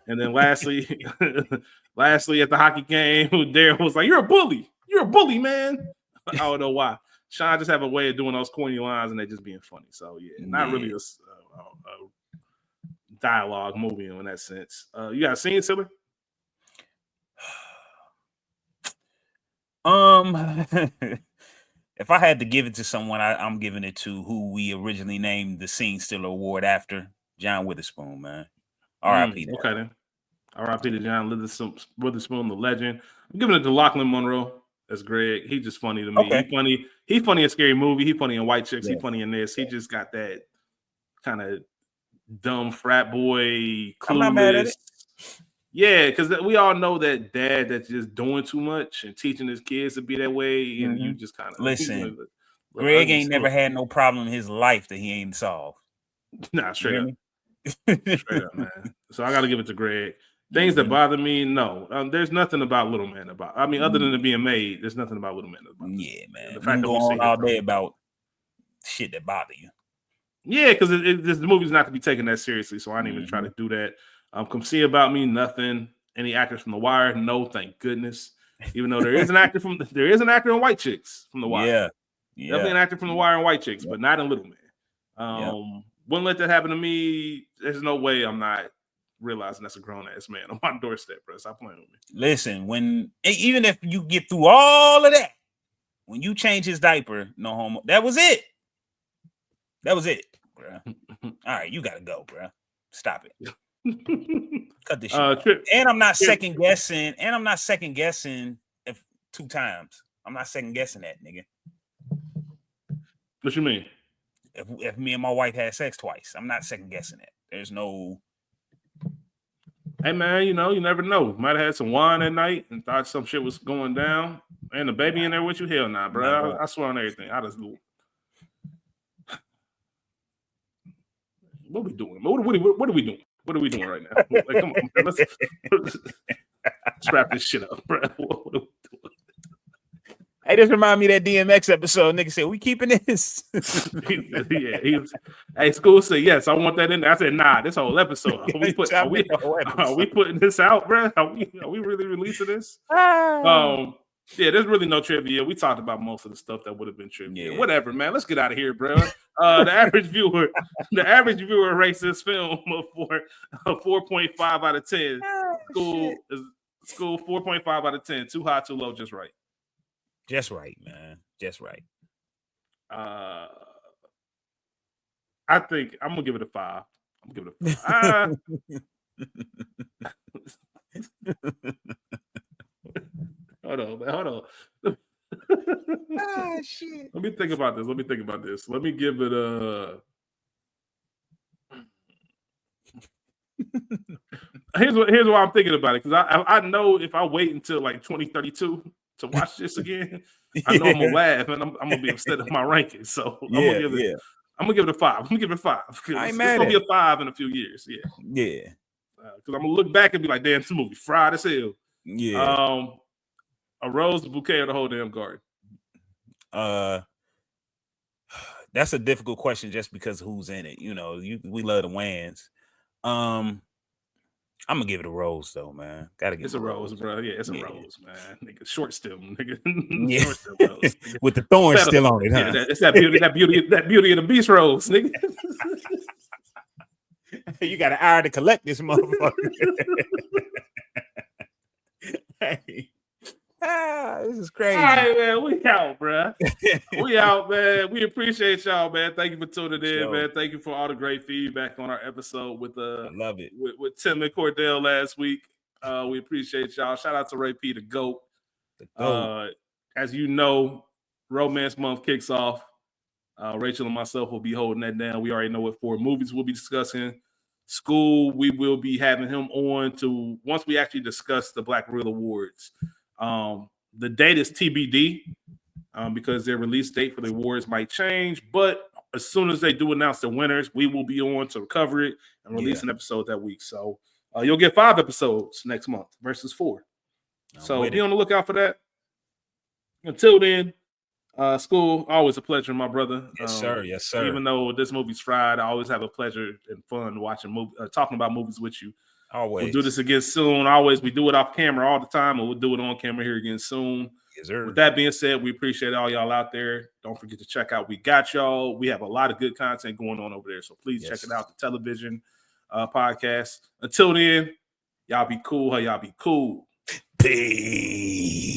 And then lastly at the hockey game, Daryl was like, "You're a bully. You're a bully, man." I don't know why. Sean just have a way of doing those corny lines and they just being funny. So not really a dialogue movie in that sense. You got seen Siller? If I had to give it to someone, I'm giving it to who we originally named the Scene Stealer Award after, John Witherspoon, man. R.I.P. Okay, then. R.I.P. to John Witherspoon, the legend. I'm giving it to Lachlan Monroe. That's Greg. He's just funny to me. Okay. He funny in Scary Movie. He funny in White Chicks. He funny in this. He just got that kind of dumb frat boy, clueless. I'm not mad at it. Yeah, because we all know that dad that's just doing too much and teaching his kids to be that way, and you just kind of listen. Greg ain't never had no problem in his life that he ain't solved. Nah, straight up. Straight up, man. So I got to give it to Greg. Things that bother me, no. There's nothing about Little Man about. I mean, other than it being made, there's nothing about Little Man about. Yeah, man. The fact that go on all day about shit that bother you. Yeah, because the movie's not to be taken that seriously, so I didn't even try to do that. Come See About Me, nothing. Any actors from The Wire? No, thank goodness. Even though there is an actor in White Chicks from The Wire. Yeah. Definitely an actor from The Wire and White Chicks, but not in Little Man. Wouldn't let that happen to me. There's no way I'm not realizing that's a grown ass man on my doorstep, bro. Stop playing with me. Listen, even if you get through all of that, when you change his diaper, no homo. That was it. That was it, bro. All right, you gotta go, bro. Stop it. Cut this shit. And I'm not second guessing. And I'm not second guessing if 2 times. I'm not second guessing that, nigga. What you mean? If me and my wife had sex twice, I'm not second guessing it. There's no. Hey man, you never know. Might have had some wine at night and thought some shit was going down. And the baby in there with you? Hell nah, bro. I swear on everything. I just do. What are we doing? What are we doing? What are we doing right now? Like, come on, man. Let's wrap this shit up, bro. What are we doing? Hey, this remind me of that DMX episode. Nigga said, "We keeping this." Hey, Skool said, "Yes, I want that in there." I said, "Nah, this whole episode. Are we putting this out, bro? Are we really releasing this?" Yeah, there's really no trivia. We talked about most of the stuff that would have been trivia. Yeah. Whatever, man. Let's get out of here, bro. The average viewer rates this film for a 4.5 out of 10. Skool 4.5 out of 10. Too high, too low, just right. Just right, man. Just right. I think I'm gonna give it a 5. I'm gonna give it a 5. Hold on, man. Hold on. Shit. Let me think about this. Let me give it a. here's what I'm thinking about it, because I know if I wait until like 2032 to watch this again, I know I'm gonna laugh and I'm gonna be upset at my rankings. So I'm gonna give it a 5. I'm gonna give it a 5 because it's gonna be a 5 in a few years. Yeah. Because I'm gonna look back and be like, damn, this movie fried as hell. Yeah. A rose, a bouquet, or the whole damn garden? That's a difficult question just because of who's in it. You know, we love the Wayans. I'm gonna give it a rose though, man. Gotta give it's it a rose, bro. Yeah, it's a rose, man. Nigga, short stem, nigga. Yeah. Short stem rose, nigga. With the thorns still on it, huh? Yeah, it's that beauty of the beast rose, nigga. You got an hour to collect this motherfucker. Hey. This is crazy. All right, man. We out, bro. We out, man. We appreciate y'all, man. Thank you for tuning in, man. Thank you for all the great feedback on our episode with I love it. with Tim and Cordell last week. We appreciate y'all. Shout out to Ray P, the GOAT. As you know, Romance Month kicks off. Rachel and myself will be holding that down. We already know what 4 movies we'll be discussing. Skool, we will be having him on to once we actually discuss the Black Reel Awards. The date is TBD because their release date for the awards might change. But as soon as they do announce the winners, we will be on to cover it and release an episode that week. So you'll get 5 episodes next month versus 4. So be on the lookout for that. Until then, Skool, always a pleasure, my brother. Yes, sir. Yes, sir. Even though this movie's fried, I always have a pleasure and fun watching talking about movies with you. Always. We'll do this again soon. We do it off camera all the time, and we'll do it on camera here again soon. Yes, sir. With that being said, we appreciate all y'all out there. Don't forget to check out We Got Y'all. We have a lot of good content going on over there, so please check it out. The television podcast. Until then, y'all be cool. Y'all be cool. Peace.